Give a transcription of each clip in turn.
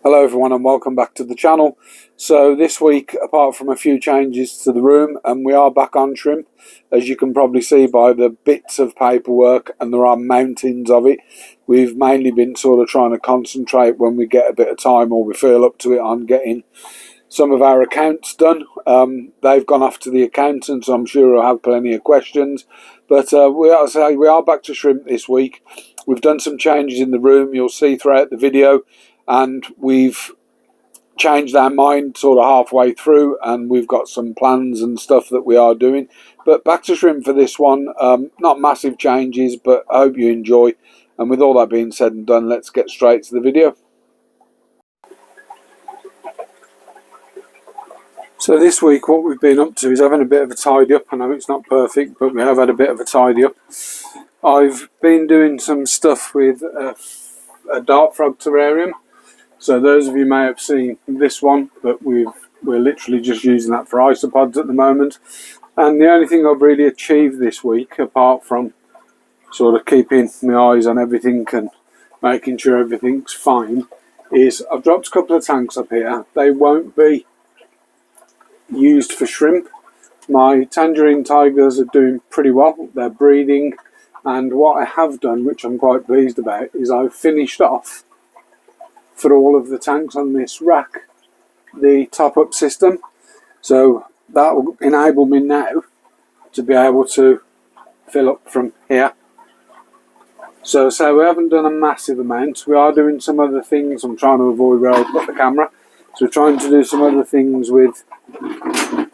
Hello everyone and welcome back to the channel. So this week, apart from a few changes to the room, and we are back on shrimp, as you can probably see by the bits of paperwork, and there are mountains of it. We've mainly been sort of trying to concentrate when we get a bit of time or we feel up to it on getting some of our accounts done. They've gone off to the accountants, so I'm sure I'll have plenty of questions. But we are back to shrimp this week. We've done some changes in the room, you'll see throughout the video. And we've changed our mind sort of halfway through, and we've got some plans and stuff that we are doing. But back to shrimp for this one. Not massive changes, but I hope you enjoy. And with all that being said and done, let's get straight to the video. So this week what we've been up to is having a bit of a tidy up. I know it's not perfect, but we have had a bit of a tidy up. I've been doing some stuff with a dart frog terrarium. So those of you may have seen this one, but we're literally just using that for isopods at the moment. And the only thing I've really achieved this week, apart from sort of keeping my eyes on everything and making sure everything's fine, is I've dropped a couple of tanks up here. They won't be used for shrimp. My tangerine tigers are doing pretty well. They're breeding. And what I have done, which I'm quite pleased about, is I've finished off for all of the tanks on this rack the top-up system, so that will enable me now to be able to fill up from here. So we haven't done a massive amount. We are doing some other things. I'm trying to avoid where I'll put the camera, so we're trying to do some other things with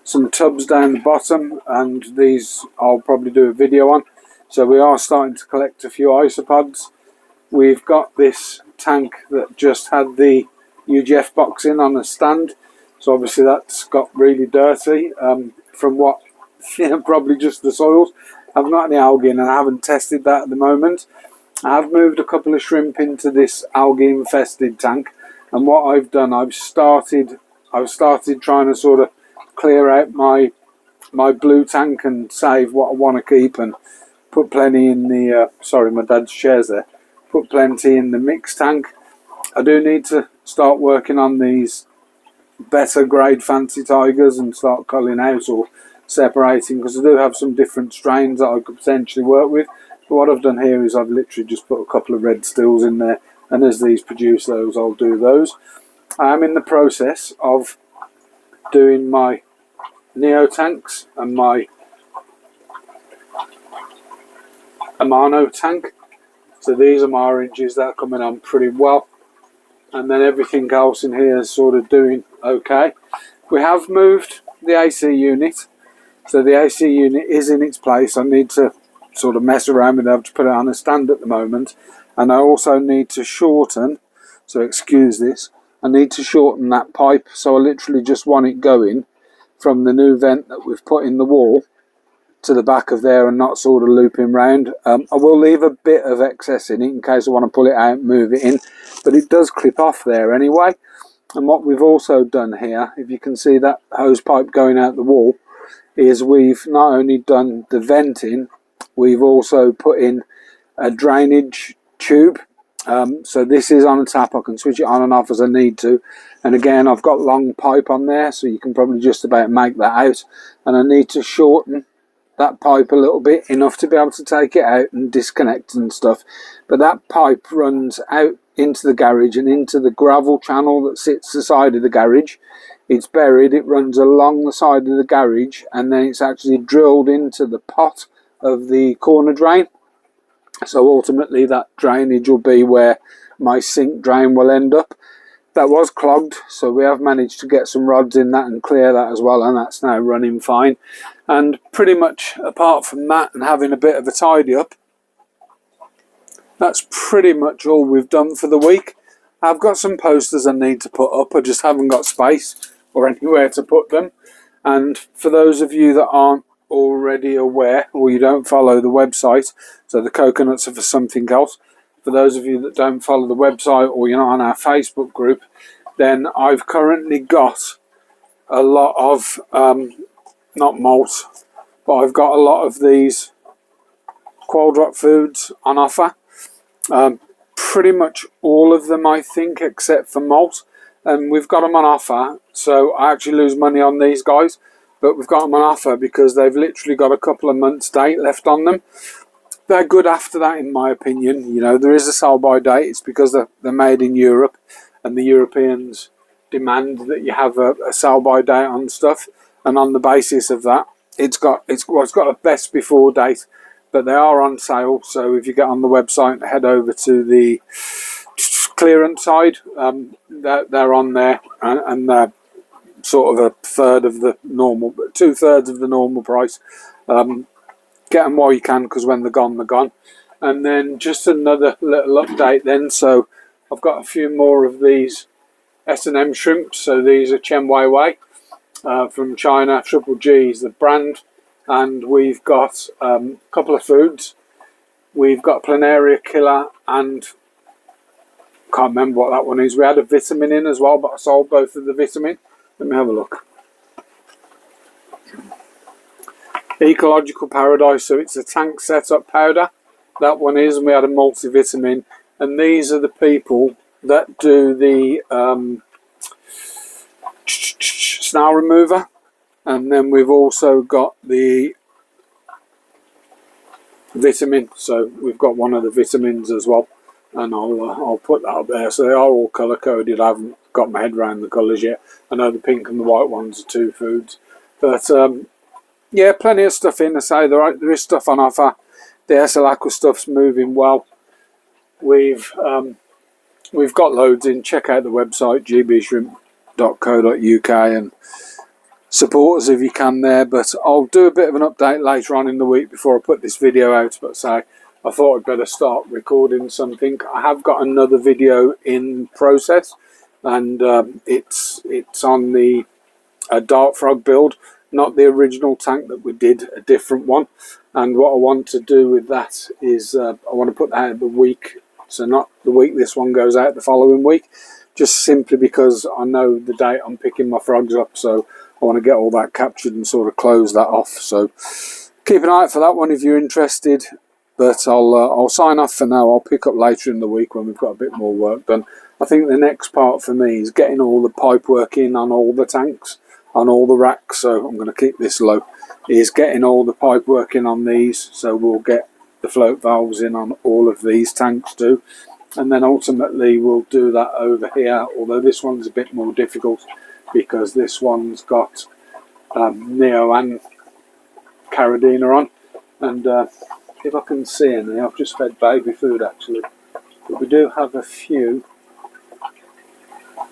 some tubs down the bottom, and these I'll probably do a video on. So we are starting to collect a few isopods. We've got this tank that just had the UGF box in on a stand, so obviously that's got really dirty from what probably just the soils. I've not any algae in and I haven't tested that at the moment. I have moved a couple of shrimp into this algae infested tank, and what I've done, I've started trying to sort of clear out my blue tank and save what I want to keep, and put plenty in the sorry, my dad's chair's there. Put plenty in the mixed tank. I do need to start working on these better grade fancy tigers and start culling out or separating, because I do have some different strains that I could potentially work with. But what I've done here is I've literally just put a couple of red stills in there, and as these produce those, I'll do those. I am in the process of doing my Neo tanks and my Amano tank. So these are my oranges that are coming on pretty well, and then everything else in here is sort of doing okay. We have moved the AC unit, so the AC unit is in its place. I need to sort of mess around with it. I have to put it on a stand at the moment, and I also need to shorten, so excuse this, I need to shorten that pipe, so I literally just want it going from the new vent that we've put in the wall to the back of there and not sort of looping round. I will leave a bit of excess in it in case I want to pull it out and move it in, but it does clip off there anyway. And what we've also done here, if you can see that hose pipe going out the wall, is we've not only done the venting, we've also put in a drainage tube. So this is on a tap. I can switch it on and off as I need to, and again I've got long pipe on there, so you can probably just about make that out. And I need to shorten that pipe a little bit, enough to be able to take it out and disconnect and stuff. But that pipe runs out into the garage and into the gravel channel that sits the side of the garage. It's buried, it runs along the side of the garage, and then it's actually drilled into the pot of the corner drain. So ultimately that drainage will be where my sink drain will end up. That was clogged, so we have managed to get some rods in that and clear that as well, and that's now running fine. And pretty much apart from that and having a bit of a tidy up, that's pretty much all we've done for the week. I've got some posters I need to put up, I just haven't got space or anywhere to put them. And for those of you that aren't already aware, or you don't follow the website, so the coconuts are for something else. For those of you that don't follow the website, or you're not on our Facebook group, then I've currently got a lot of, not malt, but I've got a lot of these Quail Drop foods on offer. Pretty much all of them, I think, except for malt. and we've got them on offer. So I actually lose money on these guys, but we've got them on offer because they've literally got a couple of months date left on them. They're good after that, in my opinion. You know, there is a sell-by date. It's because they're made in Europe, and the Europeans demand that you have a sell-by date on stuff. And on the basis of that, it's got a best before date, but they are on sale. So if you get on the website and head over to the clearance side, they're on there, and they're sort of a third of the normal, 2/3 of the normal price. Get them while you can, because when they're gone, they're gone. And then just another little update then. So I've got a few more of these S&M shrimps. So these are Chen Wei Wei from China. Triple G is the brand. And we've got a couple of foods. We've got Planaria Killer, and can't remember what that one is. We had a vitamin in as well, but I sold both of the vitamin. Let me have a look. Ecological Paradise, so it's a tank setup powder. That one is, and we had a multivitamin. And these are the people that do the snail remover. And then we've also got the vitamin, so we've got one of the vitamins as well. And I'll put that up there. So they are all colour coded. I haven't got my head around the colours yet. I know the pink and the white ones are 2 foods, but yeah, plenty of stuff in. I say there is stuff on offer. The SL Aqua stuff's moving well. We've got loads in. Check out the website gbshrimp.co.uk and support us if you can there. But I'll do a bit of an update later on in the week before I put this video out. But say I thought I'd better start recording something. I have got another video in process, and it's on the Dart Frog build. Not the original tank that we did, a different one. And what I want to do with that is I want to put that out the week. So not the week this one goes out, the following week. Just simply because I know the date I'm picking my frogs up. So I want to get all that captured and sort of close that off. So keep an eye out for that one if you're interested. But I'll sign off for now. I'll pick up later in the week when we've got a bit more work done. I think the next part for me is getting all the pipe work in on all the tanks, on all the racks. So I'm going to keep this low, is getting all the pipe working on these, so we'll get the float valves in on all of these tanks too, and then ultimately we'll do that over here, although this one's a bit more difficult because this one's got Neo and Caradina on, and if I can see any, I've just fed baby food actually, but we do have a few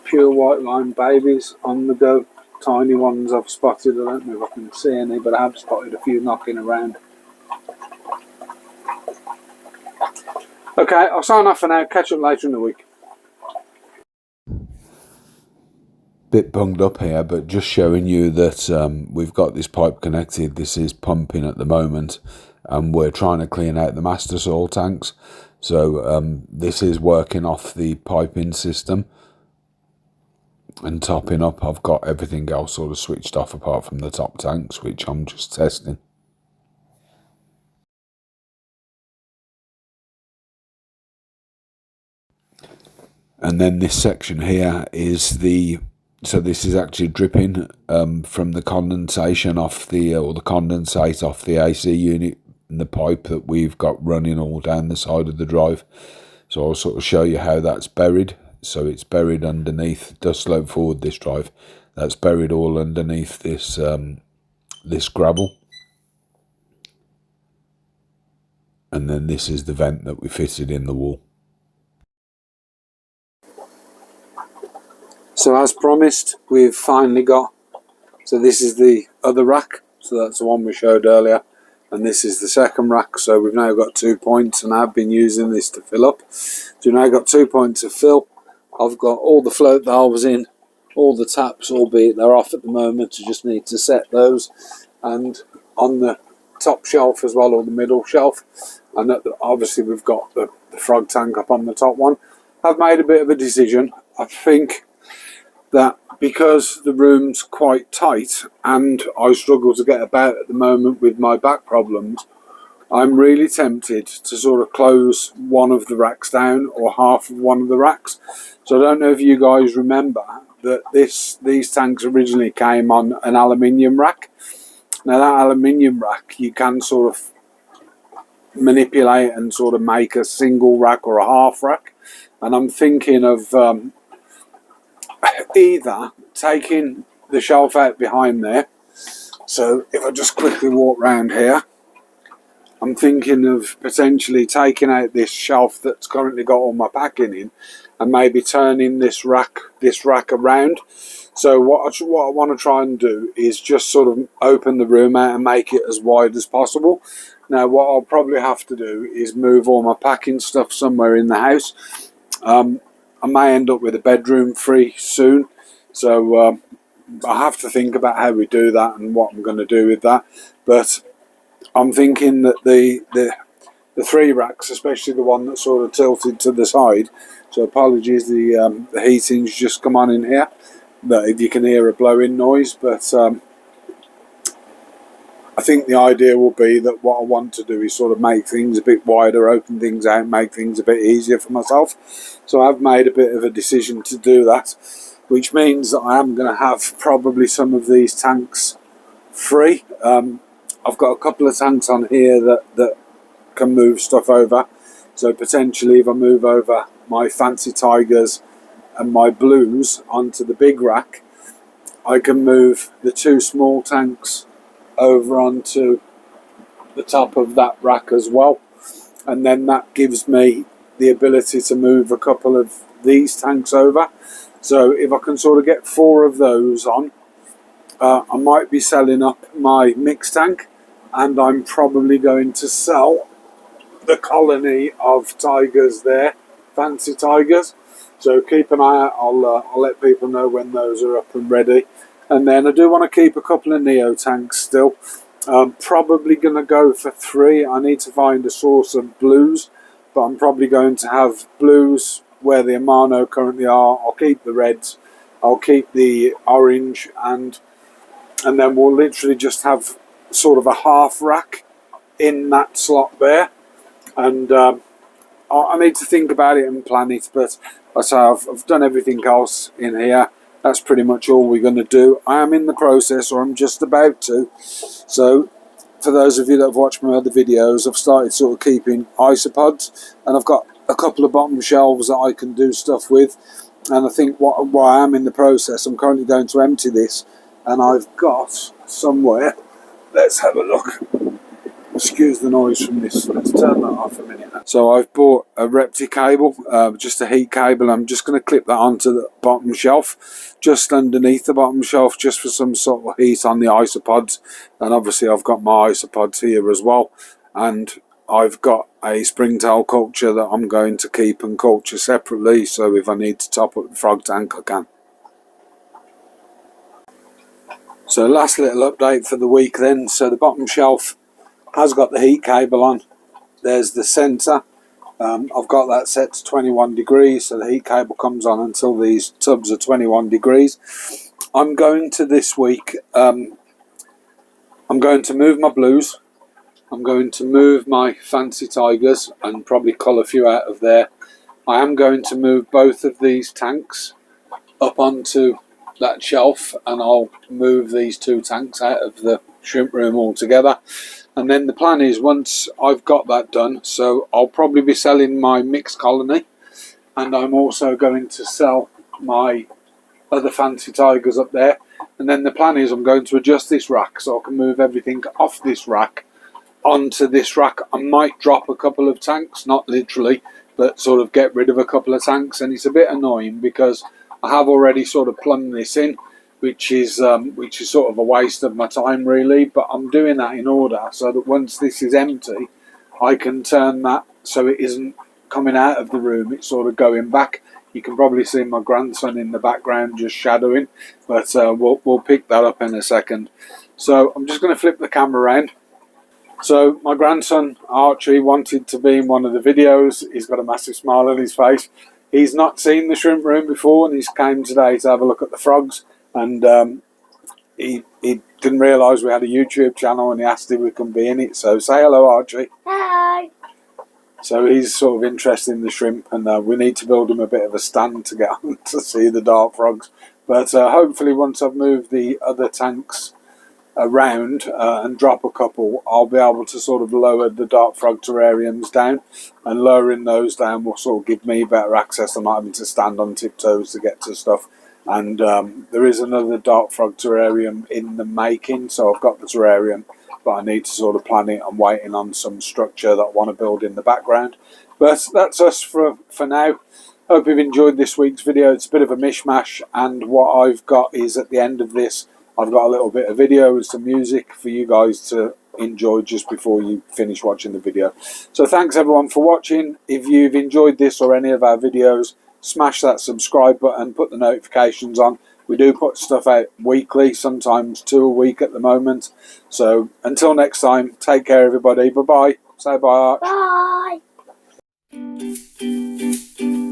pure white line babies on the go. Tiny ones I've spotted. I don't know if I can see any, but I have spotted a few knocking around. Okay, I'll sign off for now. Catch up later in the week. Bit bunged up here, but just showing you that we've got this pipe connected. This is pumping at the moment, and we're trying to clean out the master soil tanks. So this is working off the piping system and topping up. I've got everything else sort of switched off apart from the top tanks, which I'm just testing. And then this section here is so this is actually dripping from the condensation off the or the condensate off the AC unit and the pipe that we've got running all down the side of the drive. So I'll sort of show you how that's buried. So it's buried underneath, does slope forward this drive, that's buried all underneath this this gravel. And then this is the vent that we fitted in the wall. So as promised, we've finally got, so this is the other rack, so that's the one we showed earlier, and this is the second rack. So we've now got 2 points, and I've been using this to fill up. So we've now got 2 points of fill. I've got all the float valves in, all the taps, albeit they're off at the moment. I just need to set those, and on the top shelf as well, or the middle shelf, and obviously we've got the frog tank up on the top one. I've made a bit of a decision. I think that because the room's quite tight and I struggle to get about at the moment with my back problems, I'm really tempted to sort of close one of the racks down, or half of one of the racks. So I don't know if you guys remember that these tanks originally came on an aluminium rack. Now that aluminium rack you can sort of manipulate and sort of make a single rack or a half rack, and I'm thinking of either taking the shelf out behind there. So if I just quickly walk round here, I'm thinking of potentially taking out this shelf that's currently got all my packing in, and maybe turning this rack around. So what I want to try and do is just sort of open the room out and make it as wide as possible. Now what I'll probably have to do is move all my packing stuff somewhere in the house. I may end up with a bedroom free soon, so I have to think about how we do that and what I'm going to do with that. But I'm thinking that the three racks, especially the one that's sort of tilted to the side, so apologies, the heating's just come on in here, that if you can hear a blowing noise, but I think the idea will be that what I want to do is sort of make things a bit wider, open things out, make things a bit easier for myself. So I've made a bit of a decision to do that, which means that I am going to have probably some of these tanks free. I've got a couple of tanks on here that can move stuff over. So potentially if I move over my Fancy Tigers and my Blues onto the big rack, I can move the two small tanks over onto the top of that rack as well, and then that gives me the ability to move a couple of these tanks over. So if I can sort of get 4 of those on, I might be selling up my mixed tank, and I'm probably going to sell the colony of Tigers there, Fancy Tigers. So keep an eye out. I'll let people know when those are up and ready. And then I do want to keep a couple of Neo tanks still. I'm probably going to go for 3. I need to find a source of Blues, but I'm probably going to have Blues where the Amano currently are. I'll keep the reds, I'll keep the orange, and then we'll literally just have sort of a half rack in that slot there. And I need to think about it and plan it, but I say I've done everything else in here. That's pretty much all we're going to do. I am in the process, or I'm just about to. So for those of you that have watched my other videos, I've started sort of keeping isopods, and I've got a couple of bottom shelves that I can do stuff with. And I think while I am in the process, I'm currently going to empty this, and I've got somewhere, let's have a look. Excuse the noise from this. Let's turn that off a minute. So I've bought a Repti cable, just a heat cable. I'm just going to clip that onto the bottom shelf, just underneath the bottom shelf, just for some sort of heat on the isopods. And obviously I've got my isopods here as well. And I've got a springtail culture that I'm going to keep and culture separately. So if I need to top up the frog tank, I can. So last little update for the week then. So the bottom shelf has got the heat cable on. There's the centre. I've got that set to 21 degrees, so the heat cable comes on until these tubs are 21 degrees. I'm going to this week, I'm going to move my Blues. I'm going to move my Fancy Tigers and probably cull a few out of there. I am going to move both of these tanks up onto that shelf, and I'll move these 2 tanks out of the shrimp room altogether. And then the plan is, once I've got that done, so I'll probably be selling my mixed colony, and I'm also going to sell my other Fancy Tigers up there. And then the plan is I'm going to adjust this rack so I can move everything off this rack onto this rack. I might drop a couple of tanks, not literally, but sort of get rid of a couple of tanks. And it's a bit annoying because I have already sort of plumbed this in, which is sort of a waste of my time really, but I'm doing that in order so that once this is empty, I can turn that so it isn't coming out of the room, it's sort of going back. You can probably see my grandson in the background just shadowing, but we'll pick that up in a second. So I'm just going to flip the camera around. So my grandson Archie wanted to be in one of the videos. He's got a massive smile on his face. He's not seen the shrimp room before, and he's came today to have a look at the frogs. And he didn't realise we had a YouTube channel and he asked if we can be in it. So say hello, Archie. Hi. So he's sort of interested in the shrimp, and we need to build him a bit of a stand to get on to see the dart frogs. But hopefully once I've moved the other tanks around and drop a couple, I'll be able to sort of lower the dart frog terrariums down, and lowering those down will sort of give me better access. I'm not having to stand on tiptoes to get to stuff. And there is another dart frog terrarium in the making, so I've got the terrarium, but I need to sort of plan it. I'm waiting on some structure that I want to build in the background. But that's us for now. Hope you've enjoyed this week's video. It's a bit of a mishmash, and what I've got is at the end of this, I've got a little bit of video with some music for you guys to enjoy just before you finish watching the video. So thanks everyone for watching. If you've enjoyed this or any of our videos, smash that subscribe button, put the notifications on. We do put stuff out weekly, sometimes 2 a week at the moment. So until next time, take care everybody. Bye bye. Say bye, Arch. Bye.